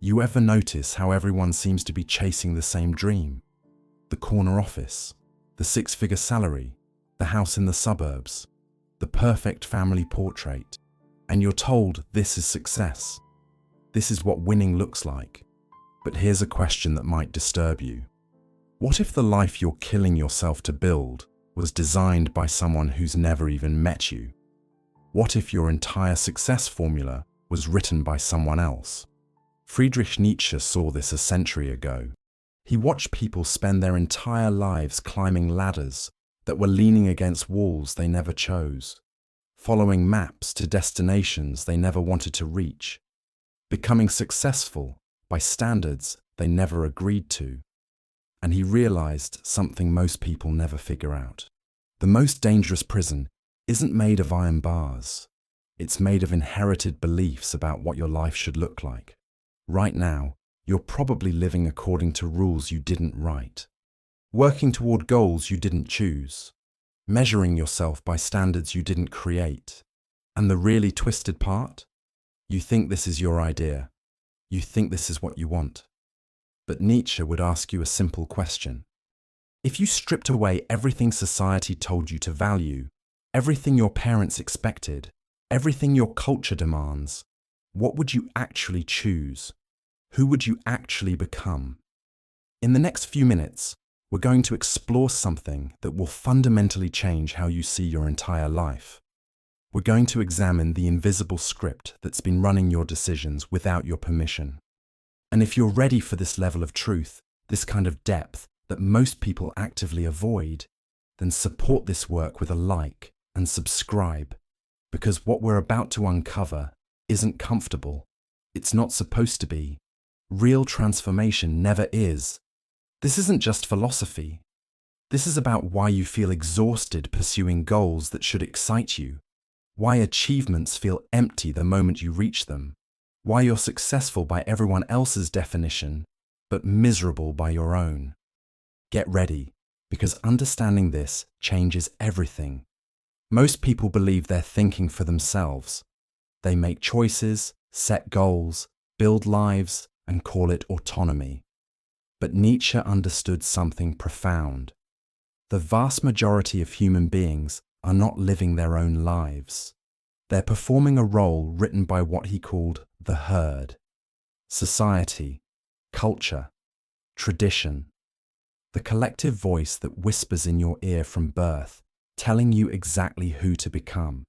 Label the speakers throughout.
Speaker 1: You ever notice how everyone seems to be chasing the same dream? The corner office, the six-figure salary, the house in the suburbs, the perfect family portrait. And you're told this is success. This is what winning looks like. But here's a question that might disturb you. What if the life you're killing yourself to build was designed by someone who's never even met you? What if your entire success formula was written by someone else? Friedrich Nietzsche saw this a century ago. He watched people spend their entire lives climbing ladders that were leaning against walls they never chose, following maps to destinations they never wanted to reach, becoming successful by standards they never agreed to. And he realized something most people never figure out. The most dangerous prison isn't made of iron bars. It's made of inherited beliefs about what your life should look like. Right now, you're probably living according to rules you didn't write, working toward goals you didn't choose, measuring yourself by standards you didn't create. And the really twisted part? You think this is your idea. You think this is what you want. But Nietzsche would ask you a simple question. If you stripped away everything society told you to value, everything your parents expected, everything your culture demands, what would you actually choose? Who would you actually become? In the next few minutes, we're going to explore something that will fundamentally change how you see your entire life. We're going to examine the invisible script that's been running your decisions without your permission. And if you're ready for this level of truth, this kind of depth that most people actively avoid, then support this work with a like and subscribe, because what we're about to uncover isn't comfortable. It's not supposed to be. Real transformation never is. This isn't just philosophy. This is about why you feel exhausted pursuing goals that should excite you, why achievements feel empty the moment you reach them, why you're successful by everyone else's definition, but miserable by your own. Get ready, because understanding this changes everything. Most people believe they're thinking for themselves. They make choices, set goals, build lives, and call it autonomy. But Nietzsche understood something profound. The vast majority of human beings are not living their own lives. They're performing a role written by what he called the herd. Society, culture, tradition. The collective voice that whispers in your ear from birth, telling you exactly who to become.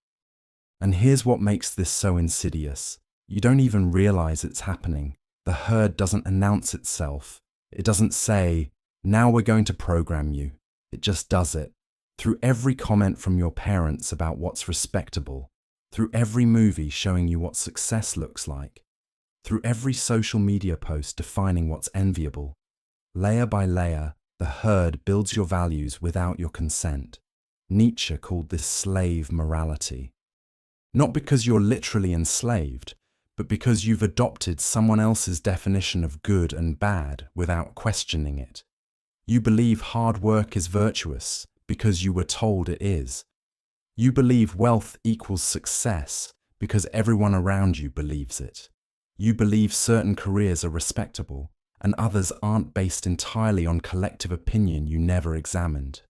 Speaker 1: And here's what makes this so insidious. You don't even realize it's happening. The herd doesn't announce itself. It doesn't say, now we're going to program you. It just does it. Through every comment from your parents about what's respectable, through every movie showing you what success looks like, through every social media post defining what's enviable. Layer by layer, the herd builds your values without your consent. Nietzsche called this slave morality. Not because you're literally enslaved, but because you've adopted someone else's definition of good and bad without questioning it. You believe hard work is virtuous because you were told it is. You believe wealth equals success because everyone around you believes it. You believe certain careers are respectable and others aren't based entirely on collective opinion you never examined.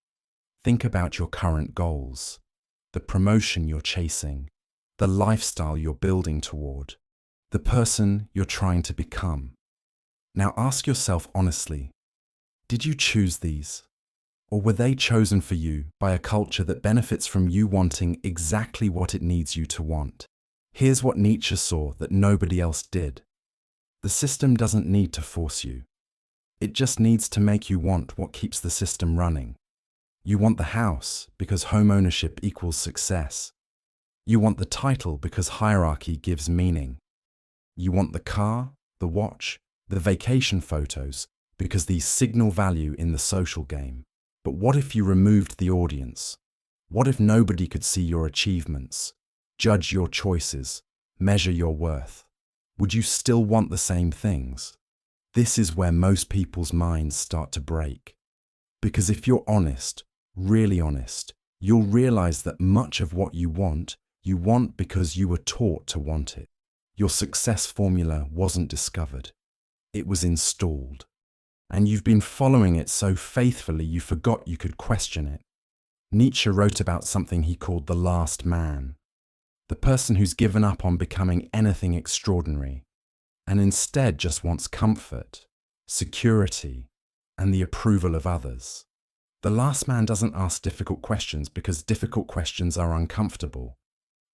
Speaker 1: Think about your current goals, the promotion you're chasing, the lifestyle you're building toward, the person you're trying to become. Now ask yourself honestly, did you choose these? Or were they chosen for you by a culture that benefits from you wanting exactly what it needs you to want? Here's what Nietzsche saw that nobody else did. The system doesn't need to force you. It just needs to make you want what keeps the system running. You want the house because home ownership equals success. You want the title because hierarchy gives meaning. You want the car, the watch, the vacation photos because these signal value in the social game. But what if you removed the audience? What if nobody could see your achievements, judge your choices, measure your worth? Would you still want the same things? This is where most people's minds start to break. Because if you're honest, really honest, you'll realize that much of what you want because you were taught to want it. Your success formula wasn't discovered. It was installed. And you've been following it so faithfully you forgot you could question it. Nietzsche wrote about something he called the last man, the person who's given up on becoming anything extraordinary, and instead just wants comfort, security, and the approval of others. The last man doesn't ask difficult questions because difficult questions are uncomfortable.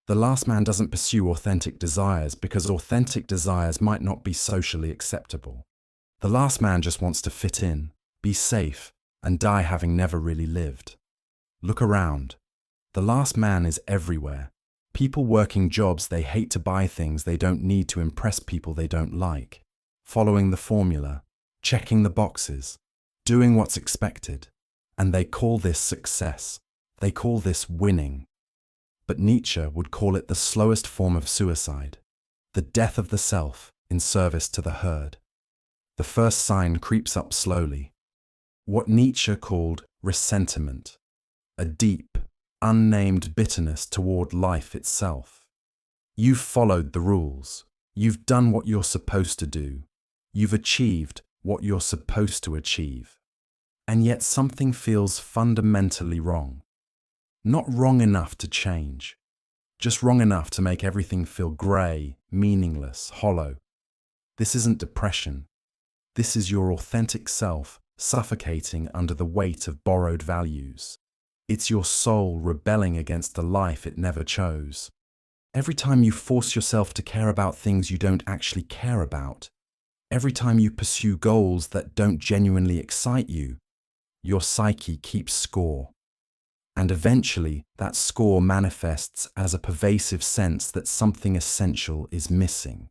Speaker 1: The last man doesn't pursue authentic desires because authentic desires might not be socially acceptable. The last man just wants to fit in, be safe, and die having never really lived. Look around. The last man is everywhere. People working jobs they hate to buy things they don't need to impress people they don't like. Following the formula, checking the boxes, doing what's expected. And they call this success. They call this winning. But Nietzsche would call it the slowest form of suicide, the death of the self in service to the herd. The first sign creeps up slowly. What Nietzsche called resentment, a deep, unnamed bitterness toward life itself. You've followed the rules. You've done what you're supposed to do. You've achieved what you're supposed to achieve. And yet something feels fundamentally wrong. Not wrong enough to change, just wrong enough to make everything feel grey, meaningless, hollow. This isn't depression. This is your authentic self suffocating under the weight of borrowed values. It's your soul rebelling against a life it never chose. Every time you force yourself to care about things you don't actually care about, every time you pursue goals that don't genuinely excite you, your psyche keeps score. And eventually, that score manifests as a pervasive sense that something essential is missing.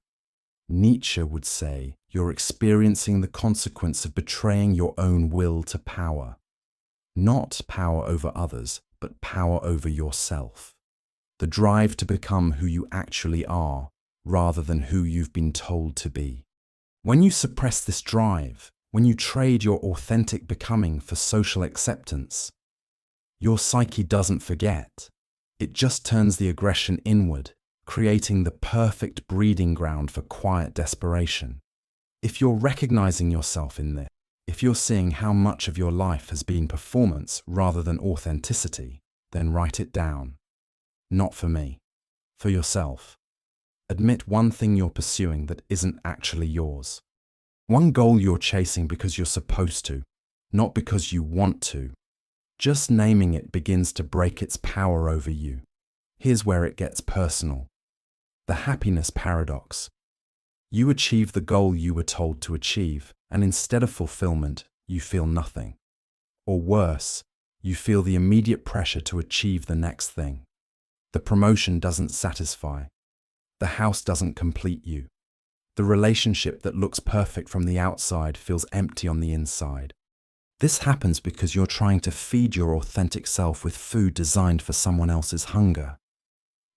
Speaker 1: Nietzsche would say you're experiencing the consequence of betraying your own will to power. Not power over others, but power over yourself. The drive to become who you actually are, rather than who you've been told to be. When you suppress this drive, when you trade your authentic becoming for social acceptance, your psyche doesn't forget. It just turns the aggression inward, creating the perfect breeding ground for quiet desperation. If you're recognizing yourself in this, if you're seeing how much of your life has been performance rather than authenticity, then write it down. Not for me, for yourself. Admit one thing you're pursuing that isn't actually yours. One goal you're chasing because you're supposed to, not because you want to. Just naming it begins to break its power over you. Here's where it gets personal. The happiness paradox. You achieve the goal you were told to achieve, and instead of fulfillment, you feel nothing. Or worse, you feel the immediate pressure to achieve the next thing. The promotion doesn't satisfy. The house doesn't complete you. The relationship that looks perfect from the outside feels empty on the inside. This happens because you're trying to feed your authentic self with food designed for someone else's hunger.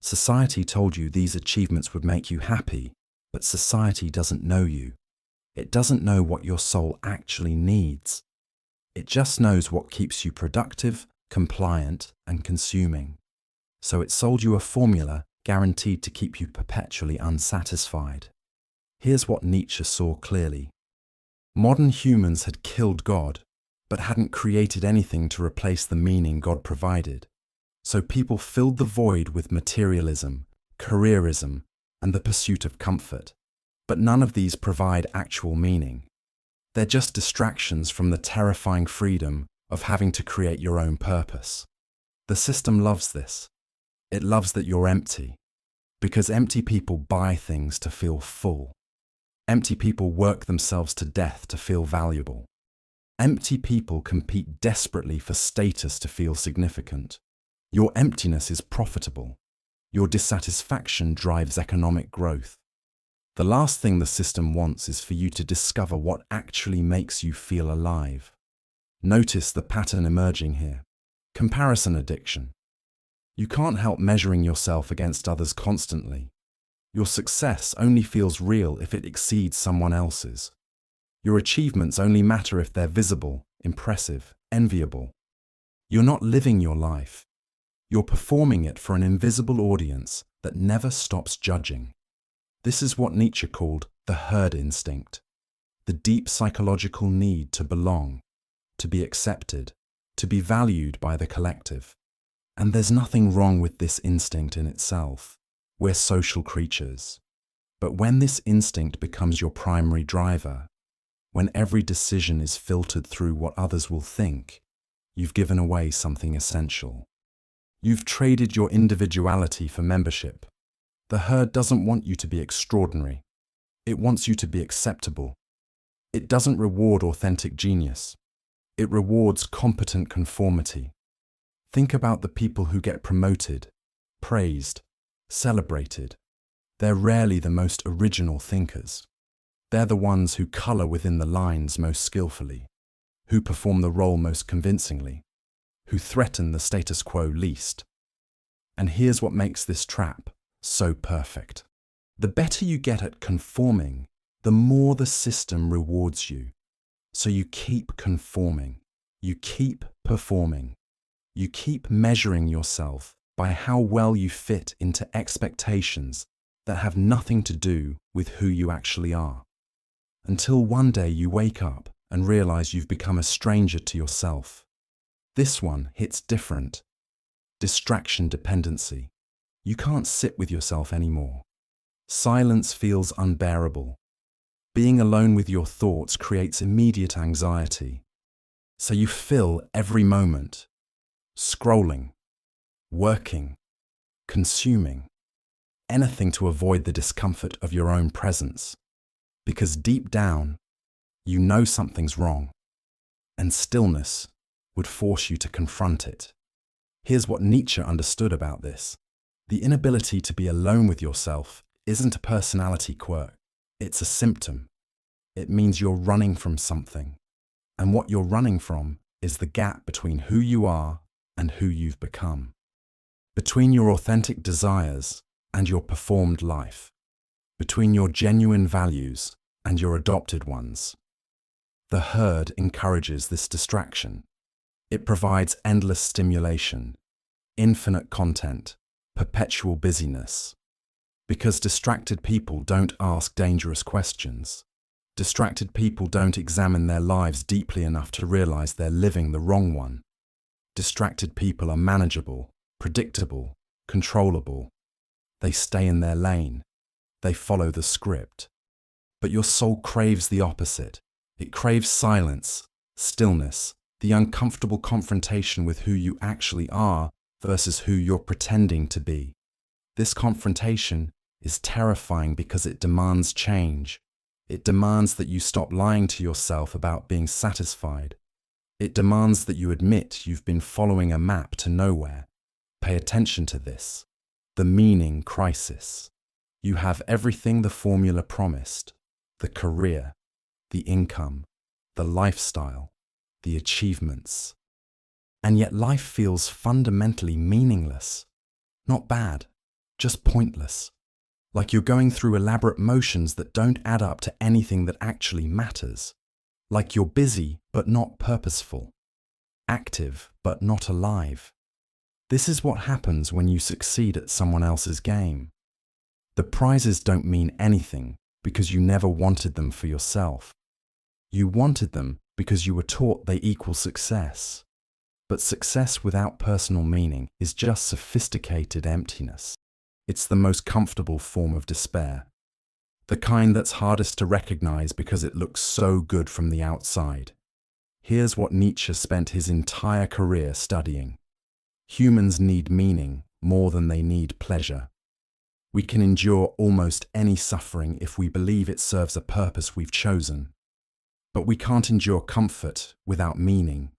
Speaker 1: Society told you these achievements would make you happy, but society doesn't know you. It doesn't know what your soul actually needs. It just knows what keeps you productive, compliant, and consuming. So it sold you a formula guaranteed to keep you perpetually unsatisfied. Here's what Nietzsche saw clearly. Modern humans had killed God, but hadn't created anything to replace the meaning God provided. So people filled the void with materialism, careerism, and the pursuit of comfort. But none of these provide actual meaning. They're just distractions from the terrifying freedom of having to create your own purpose. The system loves this. It loves that you're empty, because empty people buy things to feel full. Empty people work themselves to death to feel valuable. Empty people compete desperately for status to feel significant. Your emptiness is profitable. Your dissatisfaction drives economic growth. The last thing the system wants is for you to discover what actually makes you feel alive. Notice the pattern emerging here. Comparison addiction. You can't help measuring yourself against others constantly. Your success only feels real if it exceeds someone else's. Your achievements only matter if they're visible, impressive, enviable. You're not living your life. You're performing it for an invisible audience that never stops judging. This is what Nietzsche called the herd instinct. the deep psychological need to belong, to be accepted, to be valued by the collective. And there's nothing wrong with this instinct in itself. We're social creatures. But when this instinct becomes your primary driver, when every decision is filtered through what others will think, you've given away something essential. You've traded your individuality for membership. The herd doesn't want you to be extraordinary. It wants you to be acceptable. It doesn't reward authentic genius. It rewards competent conformity. Think about the people who get promoted, praised, celebrated. They're rarely the most original thinkers. They're the ones who color within the lines most skillfully, who perform the role most convincingly, who threaten the status quo least. And here's what makes this trap so perfect. The better you get at conforming, the more the system rewards you. So you keep conforming, you keep performing, you keep measuring yourself by how well you fit into expectations that have nothing to do with who you actually are. Until one day you wake up and realize you've become a stranger to yourself. This one hits different. Distraction dependency. You can't sit with yourself anymore. Silence feels unbearable. Being alone with your thoughts creates immediate anxiety. So you fill every moment, scrolling, working, consuming, anything to avoid the discomfort of your own presence. Because deep down, you know something's wrong, and stillness would force you to confront it. Here's what Nietzsche understood about this. The inability to be alone with yourself isn't a personality quirk. It's a symptom. It means you're running from something. And what you're running from is the gap between who you are and who you've become. Between your authentic desires and your performed life. Between your genuine values and your adopted ones. The herd encourages this distraction. It provides endless stimulation, infinite content, perpetual busyness. Because distracted people don't ask dangerous questions. Distracted people don't examine their lives deeply enough to realize they're living the wrong one. Distracted people are manageable, predictable, controllable. They stay in their lane. They follow the script. But your soul craves the opposite. It craves silence, stillness, the uncomfortable confrontation with who you actually are versus who you're pretending to be. This confrontation is terrifying because it demands change. It demands that you stop lying to yourself about being satisfied. It demands that you admit you've been following a map to nowhere. Pay attention to this. The meaning crisis. You have everything the formula promised. The career, the income, the lifestyle, the achievements. And yet life feels fundamentally meaningless. Not bad, just pointless. Like you're going through elaborate motions that don't add up to anything that actually matters. Like you're busy but not purposeful. Active but not alive. This is what happens when you succeed at someone else's game. The prizes don't mean anything because you never wanted them for yourself. You wanted them because you were taught they equal success. But success without personal meaning is just sophisticated emptiness. It's the most comfortable form of despair. The kind that's hardest to recognize because it looks so good from the outside. Here's what Nietzsche spent his entire career studying. Humans need meaning more than they need pleasure. We can endure almost any suffering if we believe it serves a purpose we've chosen. But we can't endure comfort without meaning.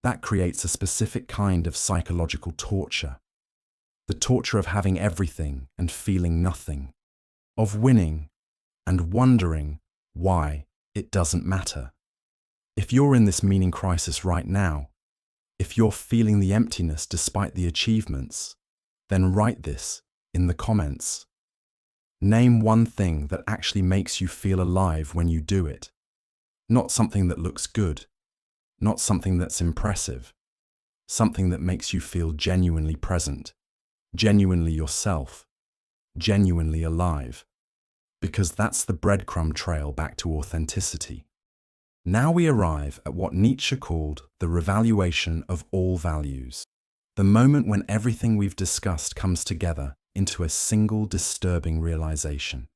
Speaker 1: That creates a specific kind of psychological torture. The torture of having everything and feeling nothing. Of winning and wondering why it doesn't matter. If you're in this meaning crisis right now, if you're feeling the emptiness despite the achievements, then write this in the comments. Name one thing that actually makes you feel alive when you do it. Not something that looks good. Not something that's impressive. Something that makes you feel genuinely present. Genuinely yourself. Genuinely alive. because that's the breadcrumb trail back to authenticity. Now we arrive at what Nietzsche called the revaluation of all values, the moment when everything we've discussed comes together into a single disturbing realization.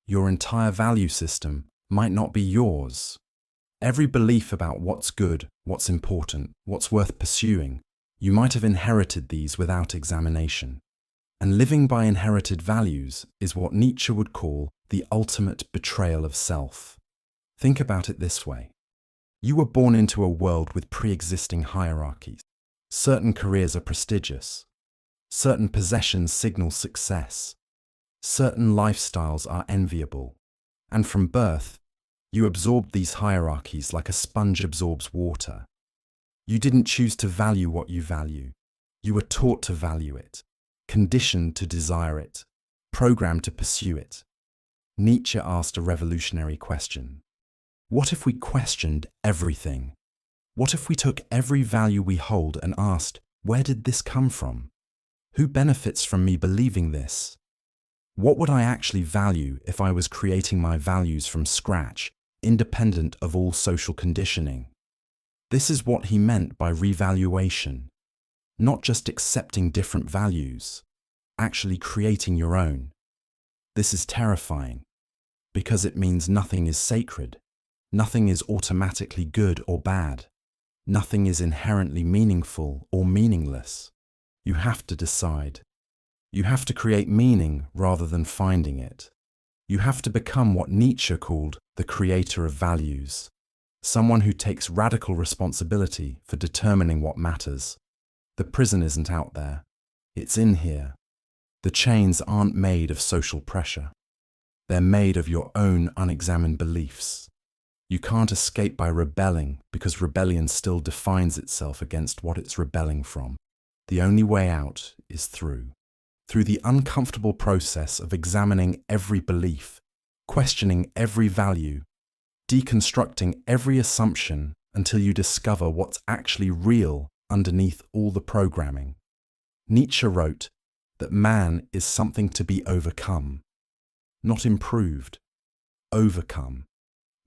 Speaker 1: Your entire value system might not be yours. Every belief about what's good, what's important, what's worth pursuing, you might have inherited these without examination. And living by inherited values is what Nietzsche would call the ultimate betrayal of self. Think about it this way. You were born into a world with pre-existing hierarchies. Certain careers are prestigious. Certain possessions signal success. Certain lifestyles are enviable. And from birth, you absorbed these hierarchies like a sponge absorbs water. You didn't choose to value what you value. You were taught to value it, conditioned to desire it, programmed to pursue it. Nietzsche asked a revolutionary question. What if we questioned everything? What if we took every value we hold and asked, where did this come from? Who benefits from me believing this? What would I actually value if I was creating my values from scratch, independent of all social conditioning? This is what he meant by revaluation. Not just accepting different values, actually creating your own. This is terrifying, because it means nothing is sacred. Nothing is automatically good or bad. Nothing is inherently meaningful or meaningless. You have to decide. You have to create meaning rather than finding it. You have to become what Nietzsche called the creator of values, someone who takes radical responsibility for determining what matters. The prison isn't out there. It's in here. The chains aren't made of social pressure. They're made of your own unexamined beliefs. You can't escape by rebelling because rebellion still defines itself against what it's rebelling from. The only way out is through the uncomfortable process of examining every belief, questioning every value, deconstructing every assumption until you discover what's actually real underneath all the programming. Nietzsche wrote that man is something to be overcome, not improved, overcome,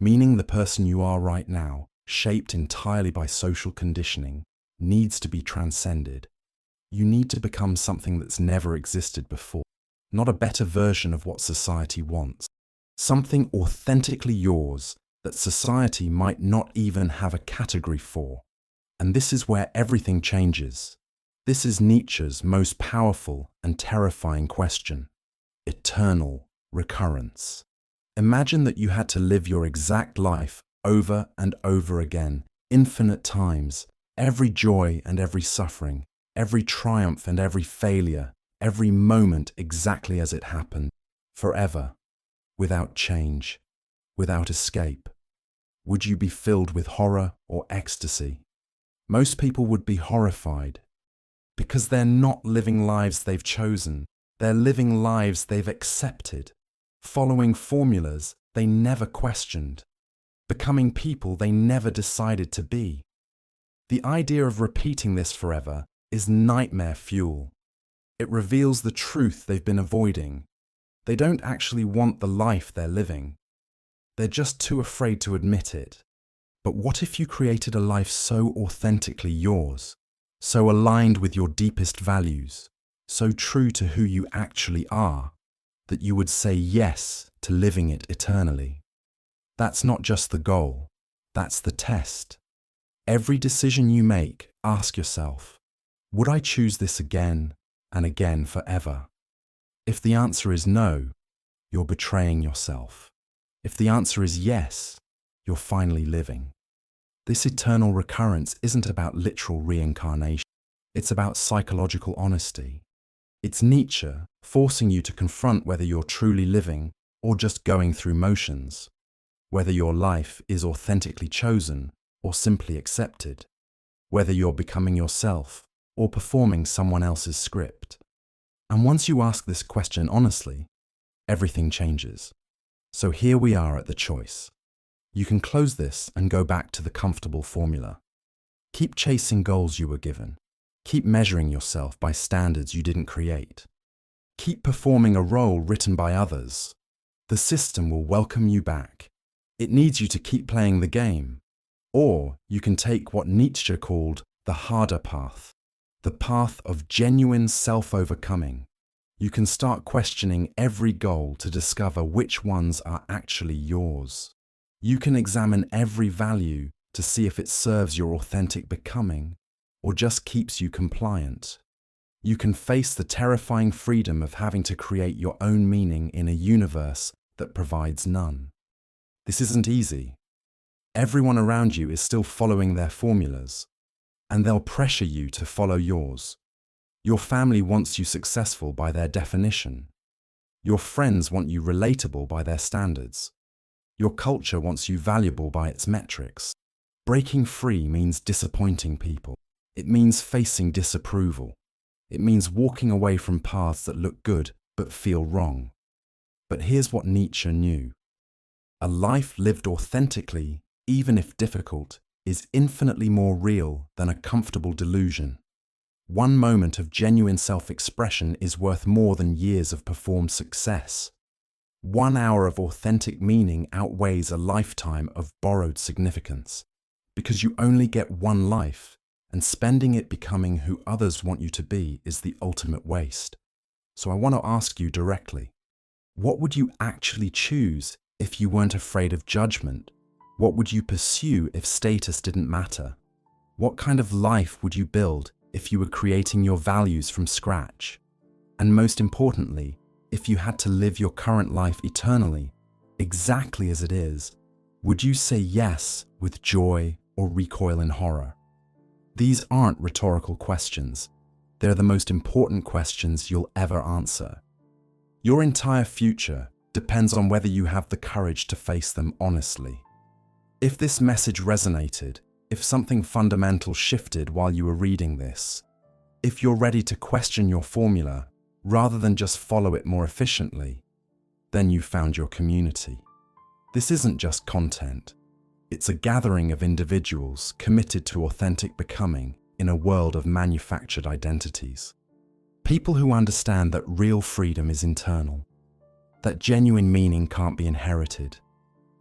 Speaker 1: meaning the person you are right now, shaped entirely by social conditioning, needs to be transcended. You need to become something that's never existed before, not a better version of what society wants. Something authentically yours that society might not even have a category for. And this is where everything changes. This is Nietzsche's most powerful and terrifying question. Eternal recurrence. Imagine that you had to live your exact life over and over again, infinite times, every joy and every suffering, every triumph and every failure, every moment exactly as it happened, forever, without change, without escape. Would you be filled with horror or ecstasy? Most people would be horrified, because they're not living lives they've chosen. They're living lives they've accepted, following formulas they never questioned, becoming people they never decided to be. The idea of repeating this forever is nightmare fuel. It reveals the truth they've been avoiding. They don't actually want the life they're living. They're just too afraid to admit it. But what if you created a life so authentically yours, so aligned with your deepest values, so true to who you actually are, that you would say yes to living it eternally? That's not just the goal, that's the test. Every decision you make, ask yourself, would I choose this again and again forever? If the answer is no, you're betraying yourself. If the answer is yes, you're finally living. This eternal recurrence isn't about literal reincarnation. It's about psychological honesty. It's Nietzsche forcing you to confront whether you're truly living or just going through motions, whether your life is authentically chosen or simply accepted, whether you're becoming yourself or performing someone else's script. And once you ask this question honestly, everything changes. So here we are at the choice. You can close this and go back to the comfortable formula. Keep chasing goals you were given. Keep measuring yourself by standards you didn't create. Keep performing a role written by others. The system will welcome you back. It needs you to keep playing the game. Or you can take what Nietzsche called the harder path, the path of genuine self-overcoming. You can start questioning every goal to discover which ones are actually yours. You can examine every value to see if it serves your authentic becoming or just keeps you compliant. You can face the terrifying freedom of having to create your own meaning in a universe that provides none. This isn't easy. Everyone around you is still following their formulas, and they'll pressure you to follow yours. Your family wants you successful by their definition. Your friends want you relatable by their standards. Your culture wants you valuable by its metrics. Breaking free means disappointing people. It means facing disapproval. It means walking away from paths that look good but feel wrong. But here's what Nietzsche knew. A life lived authentically, even if difficult, is infinitely more real than a comfortable delusion. One moment of genuine self-expression is worth more than years of performed success. 1 hour of authentic meaning outweighs a lifetime of borrowed significance, because you only get one life, and spending it becoming who others want you to be is the ultimate waste. So I want to ask you directly, what would you actually choose if you weren't afraid of judgment? What would you pursue if status didn't matter? What kind of life would you build if you were creating your values from scratch? And most importantly, if you had to live your current life eternally, exactly as it is, would you say yes with joy or recoil in horror? These aren't rhetorical questions. They're the most important questions you'll ever answer. Your entire future depends on whether you have the courage to face them honestly. If this message resonated, if something fundamental shifted while you were reading this, if you're ready to question your formula rather than just follow it more efficiently, then you've found your community. This isn't just content. It's a gathering of individuals committed to authentic becoming in a world of manufactured identities. People who understand that real freedom is internal, that genuine meaning can't be inherited,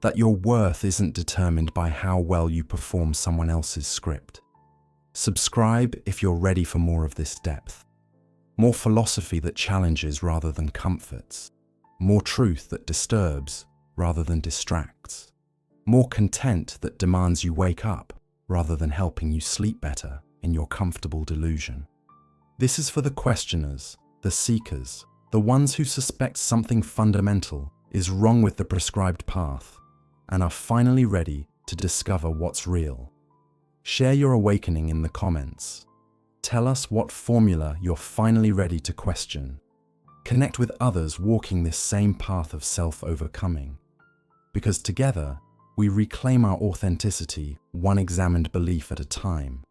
Speaker 1: that your worth isn't determined by how well you perform someone else's script. Subscribe if you're ready for more of this depth. More philosophy that challenges rather than comforts. More truth that disturbs rather than distracts. More content that demands you wake up rather than helping you sleep better in your comfortable delusion. This is for the questioners, the seekers, the ones who suspect something fundamental is wrong with the prescribed path and are finally ready to discover what's real. Share your awakening in the comments. Tell us what formula you're finally ready to question. Connect with others walking this same path of self-overcoming. Because together, we reclaim our authenticity, one examined belief at a time.